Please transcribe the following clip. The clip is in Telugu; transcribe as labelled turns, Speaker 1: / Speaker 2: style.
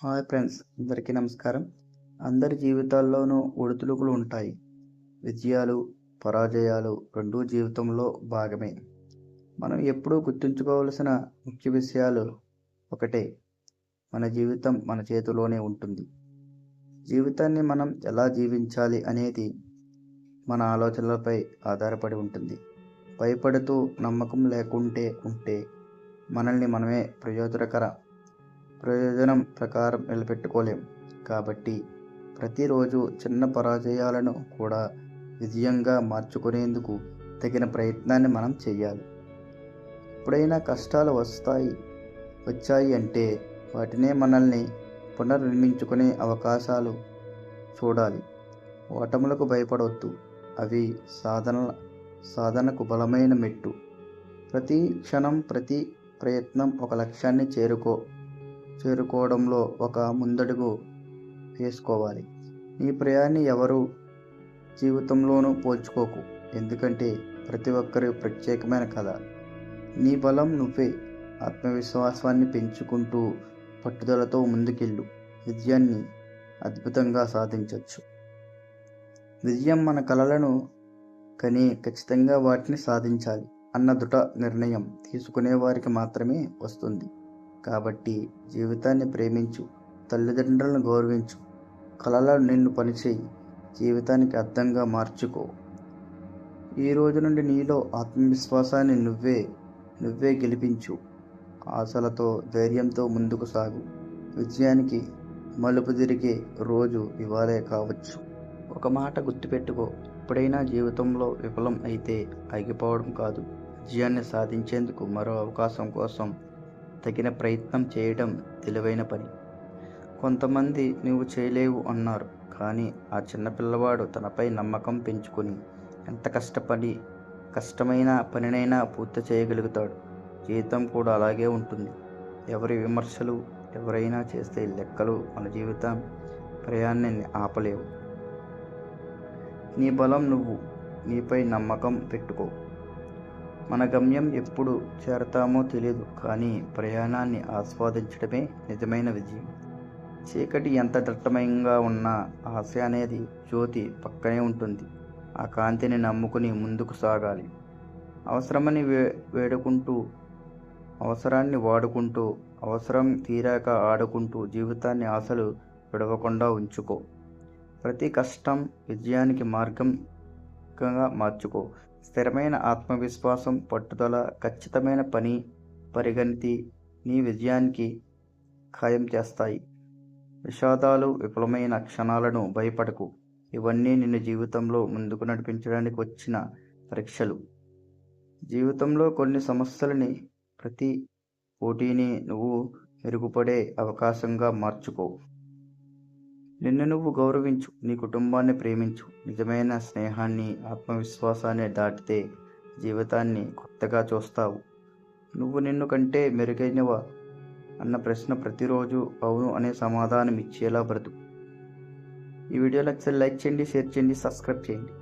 Speaker 1: హాయ్ ఫ్రెండ్స్, అందరికీ నమస్కారం. అందరి జీవితాల్లోనూ ఒడిదుడుకులు ఉంటాయి. విజయాలు, పరాజయాలు రెండూ జీవితంలో భాగమే. మనం ఎప్పుడూ గుర్తుంచుకోవలసిన ముఖ్య విషయాలు ఒకటే: మన జీవితం మన చేతిలోనే ఉంటుంది. జీవితాన్ని మనం ఎలా జీవించాలి అనేది మన ఆలోచనలపై ఆధారపడి ఉంటుంది. భయపడుతూ నమ్మకం లేకుంటే ఉంటే మనల్ని మనమే ప్రయోజనం ప్రకారం నిలబెట్టుకోలేం. కాబట్టి ప్రతిరోజు చిన్న పరాజయాలను కూడా విజయంగా మార్చుకునేందుకు తగిన ప్రయత్నాన్ని మనం చేయాలి. ఎప్పుడైనా కష్టాలు వచ్చాయి అంటే వాటినే మనల్ని పునర్నిర్మించుకునే అవకాశాలు చూడాలి. ఓటములకు భయపడవద్దు, అవి సాధనకు బలమైన మెట్టు. ప్రతి క్షణం, ప్రతి ప్రయత్నం ఒక లక్ష్యాన్ని చేరుకోవడంలో ఒక ముందడుగు వేసుకోవాలి. నీ ప్రయాణాన్ని ఎవరు జీవితంలోనూ పోల్చుకోకు, ఎందుకంటే ప్రతి ఒక్కరి ప్రత్యేకమైన కథ. నీ బలం నువ్వే. ఆత్మవిశ్వాసాన్ని పెంచుకుంటూ పట్టుదలతో ముందుకెళ్ళు. విజయాన్ని అద్భుతంగా సాధించవచ్చు. విజయం మన కలలను కని ఖచ్చితంగా వాటిని సాధించాలి అన్న దృఢ నిర్ణయం తీసుకునే వారికి మాత్రమే వస్తుంది. కాబట్టి జీవితాన్ని ప్రేమించు, తల్లిదండ్రులను గౌరవించు, కలలను నిన్ను పనిచేయి, జీవితానికి అర్థంగా మార్చుకో. ఈ రోజు నుండి నీలో ఆత్మవిశ్వాసాన్ని నువ్వే గెలిపించు. ఆశలతో, ధైర్యంతో ముందుకు సాగు. విజయానికి మలుపు తిరిగే రోజు ఇవాళే కావచ్చు. ఒక మాట గుర్తుపెట్టుకో: ఎప్పుడైనా జీవితంలో విఫలం అయితే ఆగిపోవడం కాదు, విజయాన్ని సాధించేందుకు మరో అవకాశం కోసం తగిన ప్రయత్నం చేయడం తెలివైన పని. కొంతమంది నువ్వు చేయలేవు అన్నారు, కానీ ఆ చిన్న పిల్లవాడు తనపై నమ్మకం పెంచుకొని ఎంత కష్టమైన పనినైనా పూర్తి చేయగలుగుతాడు. జీవితం కూడా అలాగే ఉంటుంది. ఎవరి విమర్శలు ఎవరైనా చేస్తే లెక్కలు మన జీవితం ప్రయాణాన్ని ఆపలేవు. నీ బలం నువ్వు. నీపై నమ్మకం పెట్టుకో. మన గమ్యం ఎప్పుడు చేరతామో తెలియదు, కానీ ప్రయాణాన్ని ఆస్వాదించడమే నిజమైన విజయం. చీకటి ఎంత దట్టమయంగా ఉన్నా ఆశ అనేది జ్యోతి పక్కనే ఉంటుంది. ఆ కాంతిని నమ్ముకుని ముందుకు సాగాలి. అవసరాన్ని వాడుకుంటూ, అవసరం తీరాక ఆడుకుంటూ జీవితాన్ని ఆశలు విడవకుండా ఉంచుకో. ప్రతి కష్టం విజయానికి మార్గంగా మార్చుకో. స్థిరమైన ఆత్మవిశ్వాసం, పట్టుదల, ఖచ్చితమైన పరిగణితి నీ విజయానికి ఖాయం చేస్తాయి. విషాదాలు, విఫలమైన క్షణాలను భయపడకు. ఇవన్నీ నిన్ను జీవితంలో ముందుకు నడిపించడానికి వచ్చిన పరీక్షలు. జీవితంలో కొన్ని సమస్యలని, ప్రతి పోటీని నువ్వు మెరుగుపడే అవకాశంగా మార్చుకో. నిన్ను నువ్వు గౌరవించు, నీ కుటుంబాన్ని ప్రేమించు. నిజమైన స్నేహాన్ని, ఆత్మవిశ్వాసాన్ని దాటితే జీవితాన్ని కొత్తగా చూస్తావు. నువ్వు నిన్ను కంటే మెరుగైనవా అన్న ప్రశ్న ప్రతిరోజు అవును అనే సమాధానం ఇచ్చేలా బ్రతుకు. ఈ వీడియో నచ్చితే లైక్ చేయండి, షేర్ చేయండి, సబ్స్క్రైబ్ చేయండి.